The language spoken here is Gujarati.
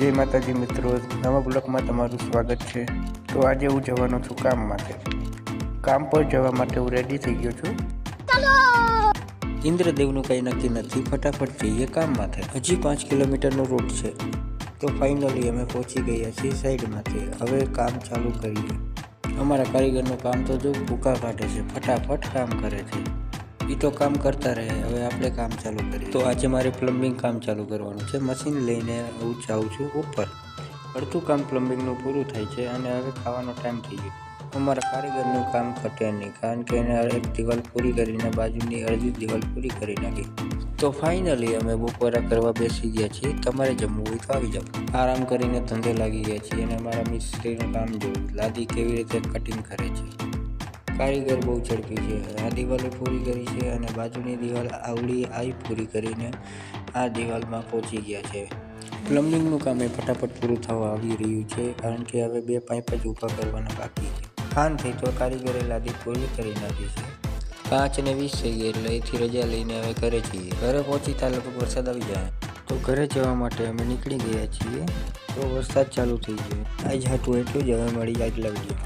જય માતાજી મિત્રો, નવા બ્લોગમાં તમારું સ્વાગત છે। તો આજે હું જવાનો છું કામ માટે। કામ પર જવા માટે હું રેડી થઈ ગયો છું। ઇન્દ્રદેવનું કંઈ નક્કી નથી, ફટાફટ જઈએ કામ માટે। હજી 5 કિલોમીટરનો રૂટ છે। તો ફાઇનલી અમે પહોંચી ગયા છીએ સાઈડમાંથી। હવે કામ ચાલુ કરીએ। અમારા કારીગરનું કામ તો જો ભૂકા કાઢે છે, ફટાફટ કામ કરે છે। એ તો કામ કરતા રહે, હવે આપણે કામ ચાલુ કરીએ। તો આજે મારે પ્લમ્બિંગ કામ ચાલુ કરવાનું છે। મશીન લઈને હું જાઉં છું ઉપર। અડધું કામ પ્લમ્બિંગનું પૂરું થાય છે અને હવે ખાવાનો ટાઈમ થઈ ગયો। અમારા કારીગરનું કામ ઘટે નહીં, કારણ કે એને એક દિવાલ પૂરી કરીને બાજુની અડધી દિવાલ પૂરી કરી નાખી। તો ફાઇનલી અમે બપોરા કરવા બેસી ગયા છીએ। તમારે જમવું હોય તો આવી જાઓ। આરામ કરીને ધંધે લાગી ગયા છીએ અને અમારા મિસ્ત્રીનું કામ જોયું, લાદી કેવી રીતે કટિંગ કરે છે। કારીગર બહુ ઝડપી છે। આ દિવાલે પૂરી કરી છે અને બાજુની દિવાલ આવડી આવી પૂરી કરીને આ દિવાલમાં પહોંચી ગયા છે। પ્લમ્બિંગનું કામ એ ફટાફટ પૂરું થવા આવી રહ્યું છે, કારણ કે હવે 2 પાઇપ જ ઊભા કરવાના બાકી છે। ખાન થઈ તો કારીગરે લાદી પૂરી કરી નાખી છે। 5:20 થઈ ગઈ એટલે અહીંથી રજા લઈને હવે ઘરે જઈએ। ઘરે પહોંચી ત્યાં લગભગ વરસાદ આવી જાય। તો ઘરે જવા માટે અમે નીકળી ગયા છીએ। તો વરસાદ ચાલુ થઈ ગયો। આજ હતું એટલું જ, હવે મળી આગલા વિડીયો।